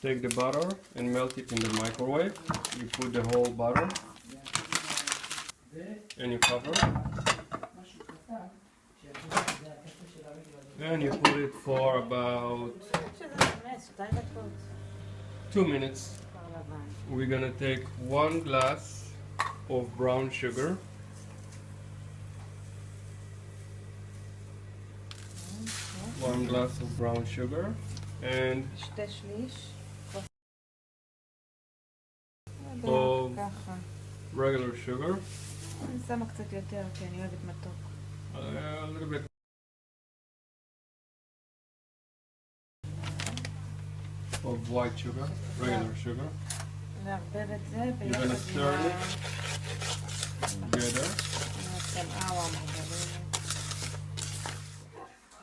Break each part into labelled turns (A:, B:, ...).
A: Take the butter and melt it in the microwave. You put the whole butter and you cover. And you put it for about 2 minutes. We're gonna take 1 glass of brown sugar. One glass of brown sugar and of regular sugar.
B: אני שמה קצת יותר כי אני אוהבת מתוק.
A: A little bit. Of white sugar, regular sugar.
B: לערבב את זה
A: You're gonna stir it together.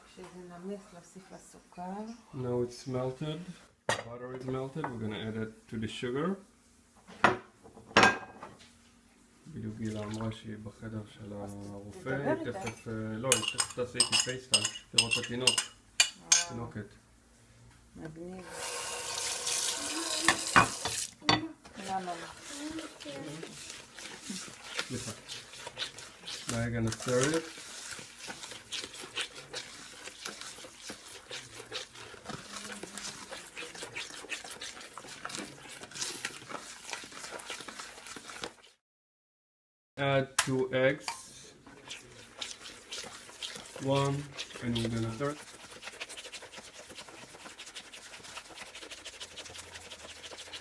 B: כשזה נמס להוסיף לסוכר.
A: Now it's melted. The butter is melted. We're gonna add it to the sugar. בדיוק גילה אמרה שהיא בחדר של הרופא. היא תכף, לא, היא תכף תעשה איתי פייסטיים. תראו את התינוק. תינוקת.
B: מגניב.
A: סליחה. Now you're gonna stir it. Add 2 eggs. 1, and we're gonna stir it.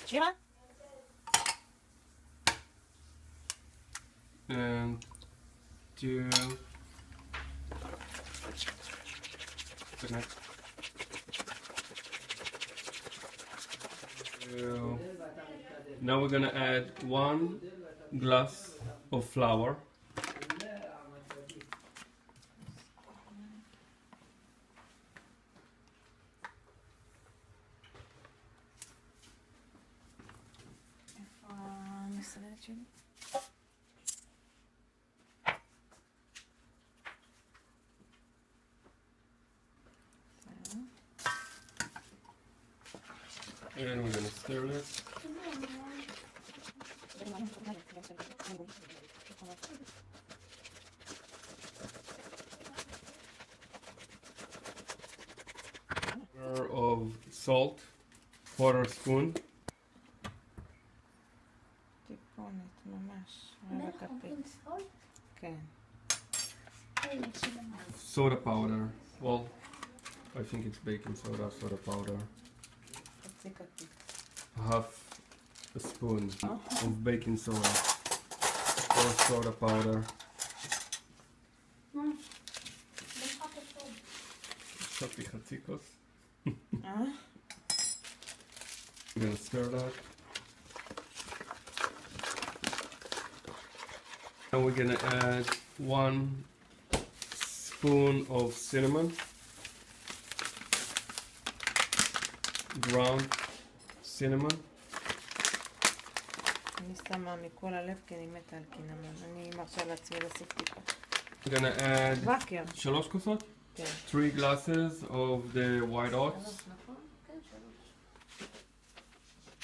B: שירה?
A: And 2. Now we're gonna add 1 glass of flour. And we're gonna stir it. Of salt, 1/4 spoon.
B: טיפונת, ממש. רבע כפית. כן.
A: Soda powder. Well, I think it's baking soda powder.
B: חצי כפית.
A: Half a spoon of baking soda or soda powder. שתתי חצי כוס. We're gonna stir that. And we're gonna add 1 spoon of cinnamon, ground cinnamon.
B: אני שמה מכל הלב כי אני מתה על קינמון. אני מרשה לעצמי להוסיף טיפה.
A: We're gonna add
B: בקר.
A: 3 כוסות.
B: כן.
A: 3 glasses of the white oats.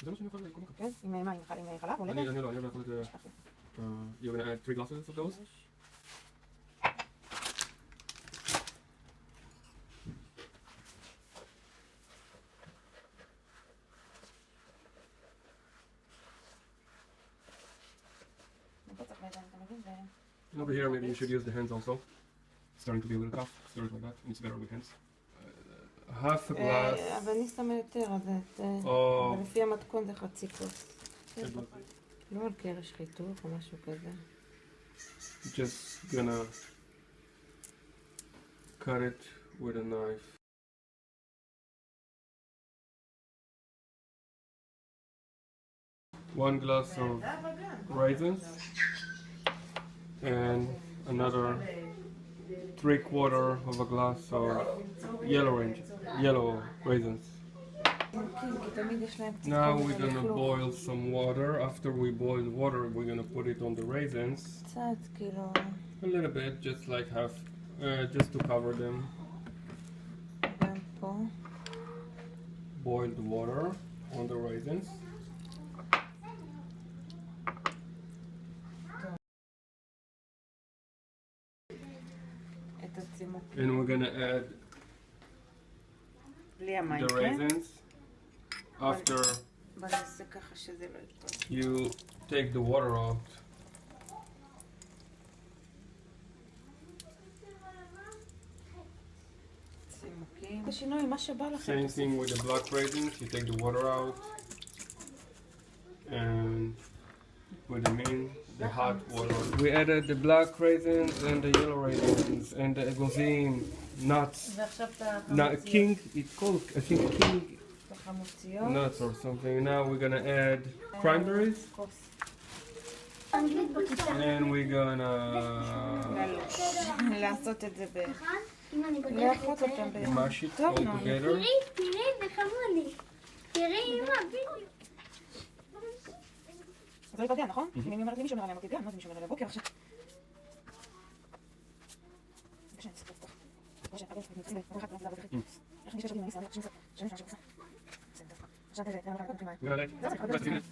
A: זה מה שאני יכול לקרוא לך.
B: כן, עם מים, עם חלב או לבן?
A: אני לא יכול את זה. You're gonna add 3 glasses of those? And over here, maybe you should use the hands also. It's starting to be a little tough. Stir it like that. It's better with hands. Half a glass.
B: אבל אני שמה יותר, אז לפי המתכון זה חצי כוס. לא על קרש חיתוך או משהו כזה.
A: Just gonna cut it with a knife. One glass of raisins and another 3/4 of a glass of yellow raisins. Now we're gonna boil some water. After we boil water, we're gonna put it on the raisins. A little bit, just like half, just to cover them. Boiled water. on the raisins. And we're gonna add the raisins after you take the water out. Same thing with the black raisins, you take the water out, and with the hot water. We added the black raisins and the yellow raisins and the agozim, nuts. King, it's called, I think, king nuts or something. Now we're gonna add cranberries. And we're gonna mash it all together.
B: זה לא יפגע, נכון? אם אני אומרת לי מישהו אומר עליהם אותי גם, מה זה מישהו אומר עליהם בוקר עכשיו?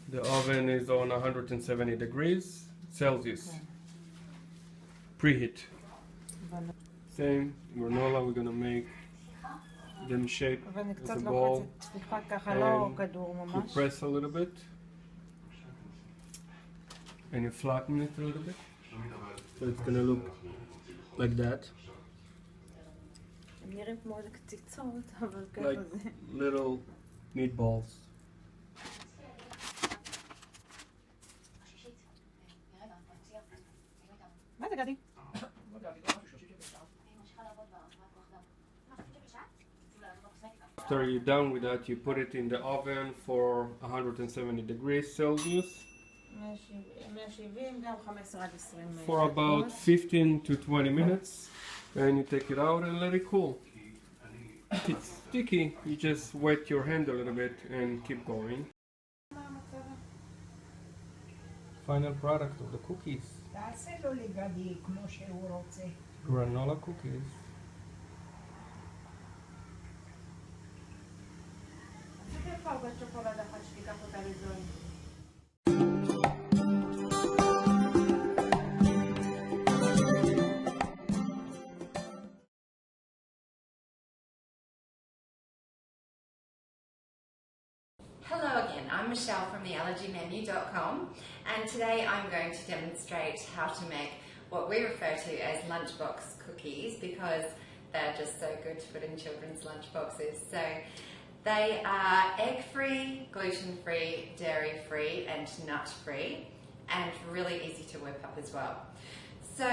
A: The oven is on 170 degrees Celsius. Preheat. Same granola, we're gonna make them shape as a ball. You press a little bit. And you flatten it a little bit, so it's gonna look like that. Like little meatballs. After you're done with that, you put it in the oven for 170 degrees Celsius. For about 15 to 20 minutes, and you take it out and let it cool. It's sticky, you just wet your hand a little bit and keep going. Final product of the cookies. Granola cookies.
C: Hello again, I'm Michelle from theallergymenu.com, and today I'm going to demonstrate how to make what we refer to as lunchbox cookies, because they're just so good to put in children's lunchboxes. So they are egg-free, gluten-free, dairy-free and nut-free, and really easy to whip up as well. So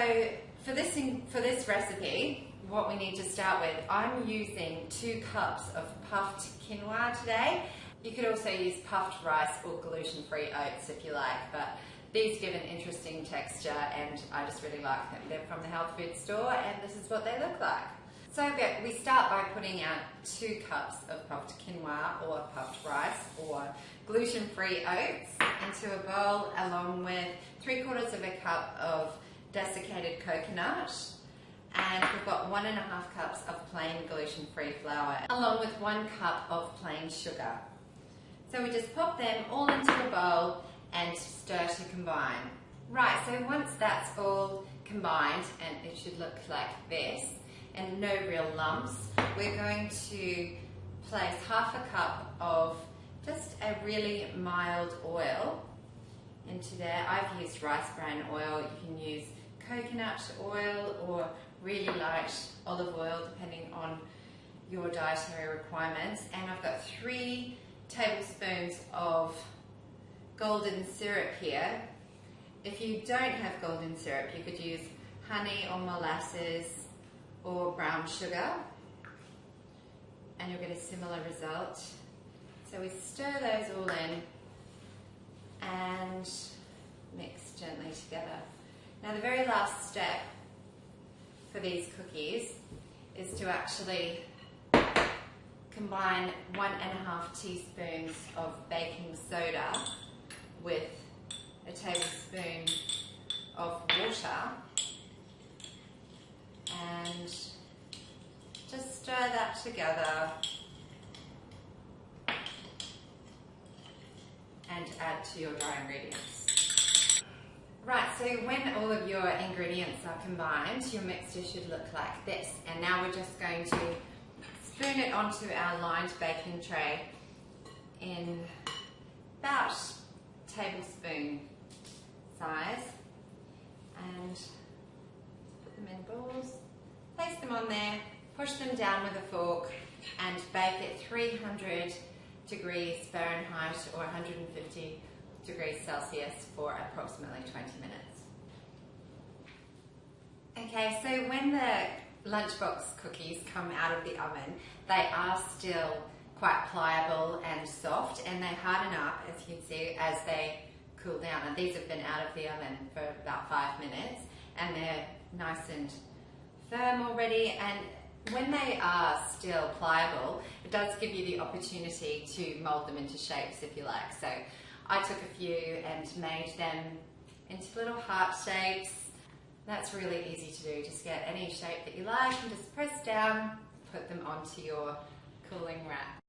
C: for this recipe, what we need to start with, I'm using 2 cups of puffed quinoa today. You could also use puffed rice or gluten-free oats if you like, but these give an interesting texture and I just really like them. They're from the health food store and this is what they look like. So we start by putting out 2 cups of puffed quinoa or puffed rice or gluten-free oats into a bowl, along with 3/4 of a cup of desiccated coconut, and we've got 1.5 cups of plain gluten-free flour, along with 1 cup of plain sugar. So we just pop them all into a bowl and stir to combine. Right, so once that's all combined, and it should look like this, and no real lumps, we're going to place 1/2 cup of just a really mild oil into there. I've used rice bran oil. You can use coconut oil or really light olive oil depending on your dietary requirements. And I've got 3 tablespoons of golden syrup here. If you don't have golden syrup, you could use honey or molasses or brown sugar and you'll get a similar result. So we stir those all in and mix gently together. Now the very last step for these cookies is to actually combine 1.5 teaspoons of baking soda with a tablespoon of water and just stir that together and add to your dry ingredients. Right, so when all of your ingredients are combined, your mixture should look like this. And now we're just going to spoon it onto our lined baking tray in about tablespoon size, and put them in balls, place them on there, push them down with a fork and bake at 300 degrees Fahrenheit or 150 degrees Celsius for approximately 20 minutes. Okay, so when the lunchbox cookies come out of the oven, they are still quite pliable and soft, and they harden up, as you can see, as they cool down. And these have been out of the oven for about 5 minutes, and they're nice and firm already. And when they are still pliable, it does give you the opportunity to mold them into shapes if you like. So I took a few and made them into little heart shapes. That's really easy to do. Just get any shape that you like and just press down, put them onto your cooling rack.